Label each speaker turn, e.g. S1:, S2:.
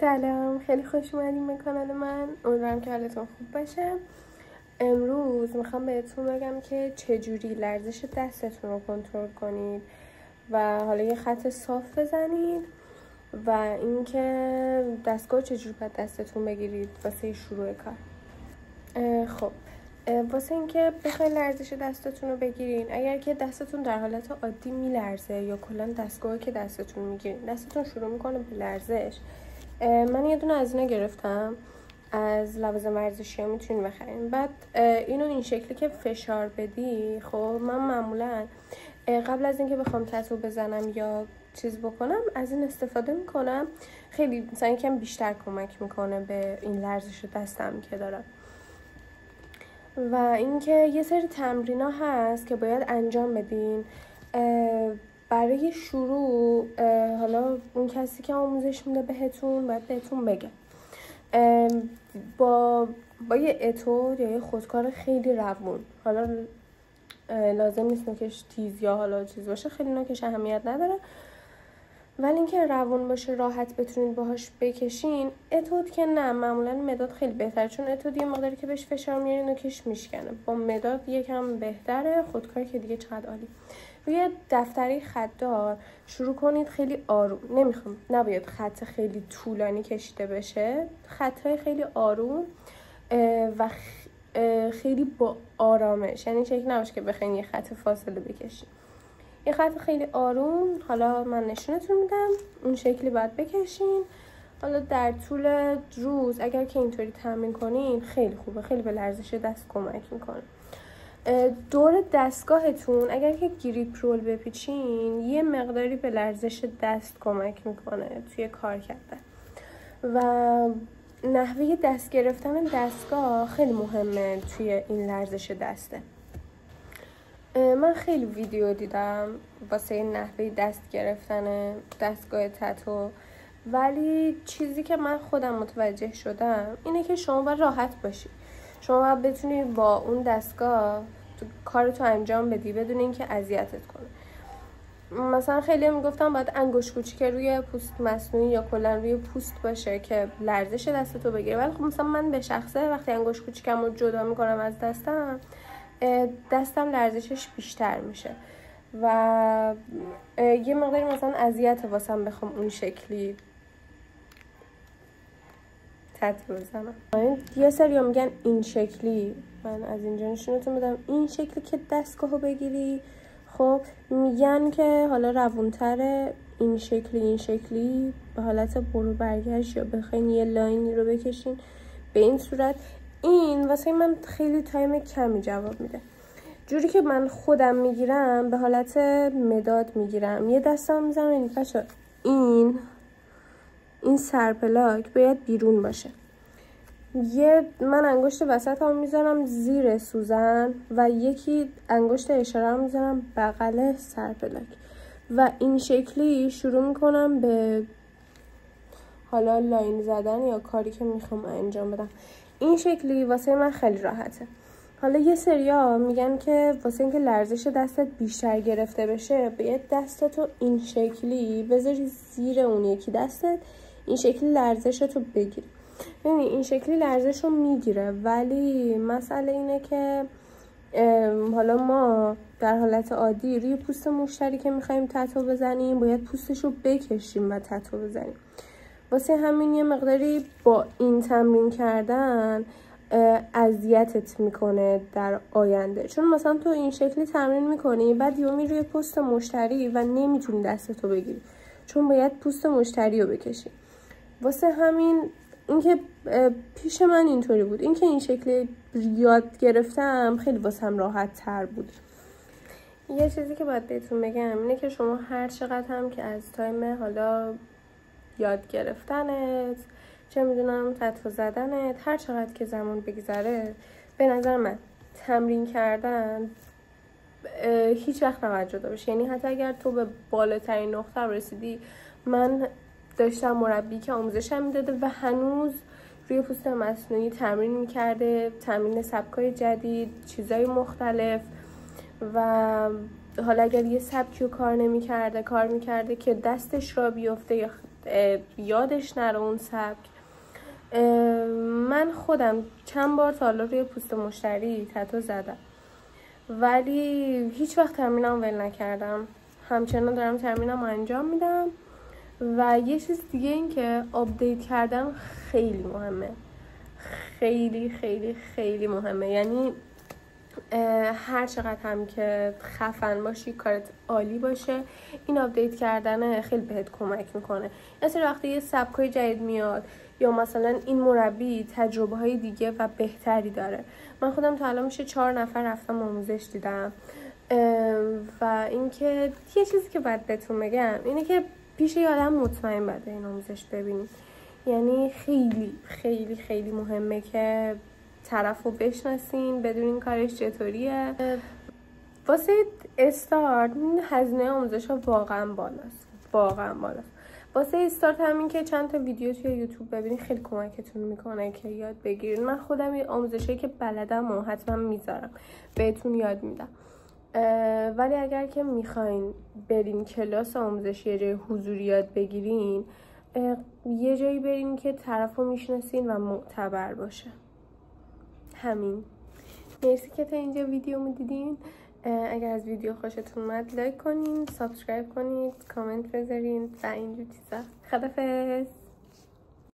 S1: سلام، خیلی خوش اومدین به کانال من. امیدوارم که حالتون خوب باشه. امروز میخوام بهتون بگم که چجوری لرزش دستتون رو کنترل کنید و حالا یه خط صاف بزنید و اینکه دستگاه چجوری باید دستتون بگیرید واسه شروع کار. خب واسه اینکه بخواید لرزش دستتون رو بگیرین، اگر که دستتون در حالت عادی میلرزه یا کلا دستگاهی که دستتون میگیرین دستتون شروع میکنه به لرزش، من یه دونه از اینا گرفتم از لوازم ورزشی ها، میتونین بخرین. بعد اینو این شکلی که فشار بدی، خب من معمولا قبل از اینکه بخوام تتو بزنم یا چیز بکنم از این استفاده میکنم. خیلی مثلا یکم بیشتر کمک میکنه به این لرزش دستم که دارم. و اینکه یه سری تمرینا هست که باید انجام بدین. برای شروع حالا اون کسی که آموزش میده بهتون باید بهتون بگه با یه اتود یا یه خودکار خیلی روون، حالا لازم نیست نوکش تیز یا حالا چیز باشه، خیلی نوکش اهمیت نداره، ولی اینکه روون باشه راحت بتونید باهاش بکشین. اتود که نه، معمولا مداد خیلی بهتره، چون اتود یه مقداری که بهش فشار میارین نوکش میشکنه. با مداد یکم بهتره، خودکار که دیگه چقدر عالی. روی دفتری خطدار شروع کنید خیلی آروم. نباید خط خیلی طولانی کشیده بشه، خطای خیلی آروم و خیلی با آرامش، یعنی شکل نباشه که بخواید یه خط فاصله بکشید. یه خط خیلی آروم، حالا من نشونتون میدم اون شکلی باید بکشین. حالا در طول روز اگر که اینطوری تمرین کنین خیلی خوبه، خیلی به لرزش دست کمک میکنه. دور دستگاهتون اگر که گریپ رول بپیچین یه مقداری به لرزش دست کمک میکنه توی کار کردن. و نحوه دست گرفتن دستگاه خیلی مهمه توی این لرزش دسته. من خیلی ویدیو دیدم واسه نحوه دست گرفتن دستگاه تتو، ولی چیزی که من خودم متوجه شدم اینه که شما باید راحت باشی. شما باید بتونید با اون دستگاه کارتو انجام بدی بدون اینکه اذیتت کنه. مثلا خیلی میگفتم باید انگشت کوچیک روی پوست مصنوعی یا کلا روی پوست باشه که لرزش دستتو بگیره، ولی خب مثلا من به شخصه وقتی انگشت کوچیکم رو جدا میکنم از دستم لرزشش بیشتر میشه و یه مقداری مثلا اذیت واسم بخوام اون شکلی تتو بزنم. یه سری میگن این شکلی، من از اینجا نشونتون بدم این شکلی که دستگاهو بگیری. خب میگن که حالا روونتره این شکلی به حالت برو برگشت، یا بخواین یه لاینی رو بکشین به این صورت. این واسه من خیلی تایم کمی جواب میده. جوری که من خودم میگیرم به حالت مداد میگیرم، یه دستم میزنم این بچه، این سرپلاک باید بیرون باشه. من انگشت وسط هم میذارم زیر سوزن و یکی انگشت اشاره هم میذارم بغل سرپلاک و این شکلی شروع میکنم به حالا لاین زدن یا کاری که میخوام انجام بدم. این شکلی واسه من خیلی راحته. حالا یه سریا میگن که واسه اینکه لرزش دستت بیشتر گرفته بشه باید دستتو این شکلی بذاری زیر اون یکی دستت، این شکلی لرزشتو بگیری. یعنی این شکلی لرزشو میگیره، ولی مسئله اینه که حالا ما در حالت عادی روی پوست مشتری که میخوایم تتو بزنیم باید پوستشو بکشیم و تتو بزنیم. واسه همین یه مقداری با این تمرین کردن اذیتت میکنه در آینده، چون مثلا تو این شکلی تمرین میکنی بعد یومی روی پوست مشتری و نمیتونی دستتو بگیری چون باید پوست مشتری رو بکشی. واسه همین اینکه پیش من اینطوری بود، اینکه این شکلی یاد گرفتم خیلی واسم راحت تر بود. یه چیزی که باید بهتون بگم اینه که شما هر چقدر هم که از تایم حالا یاد گرفتنت، چه میدونم تتو زدنت، هر چقدر که زمان بگذره، به نظر من تمرین کردن هیچ وقت نباید جدا بشه. یعنی حتی اگر تو به بالاترین نقطه رسیدی، من داشتم مربی که آموزشم میداده و هنوز روی پوست مصنوعی تمرین میکرده، تمرین سبکای جدید، چیزای مختلف، و حالا اگر یه سبکی رو کار میکرده که دستش را بیفته یا یادش نره اون سبک. من خودم چند بار تا حالا روی پوست مشتری تتو زدم ولی هیچ وقت تمرینم ول نکردم، همچنان دارم تمرینم انجام میدم. و یه چیز دیگه این که آپدیت کردن خیلی مهمه، خیلی خیلی خیلی مهمه. یعنی هر چقدر هم که خفن باشی، کارت عالی باشه، این آپدیت کردن خیلی بهت کمک میکنه. مثلا وقتی یه سبکای جدید میاد یا مثلا این مربی تجربه های دیگه و بهتری داره. من خودم تا الان میشه 4 نفر رفتم آموزش دیدم. و اینکه یه چیزی که باید بهتون بگم اینه که پیش یه آدم مطمئن باید این آموزش ببینید. یعنی خیلی خیلی خیلی مهمه که طرف رو بشناسین، بدونین کارش چطوریه. واسه استارت هزینه آموزش ها واقعا بالاست، واقعا بالاست. واسه استارت همین که چند تا ویدیو توی یوتیوب ببینین خیلی کمکتون میکنه که یاد بگیرین. من خودم این آموزشایی که بلدم و حتما میذارم بهتون یاد میدم. ولی اگر که میخواین برین کلاس آموزشی یه جای حضوری یاد بگیرین، یه جایی برین که طرف رو میشناسین و معتبر باشه. همین. مرسی که تا اینجا ویدیومو دیدین. اگر از ویدیو خوشتون اومد لایک کنین، سابسکرایب کنید، کامنت بذارین و اینجور چیزا. خدافظ.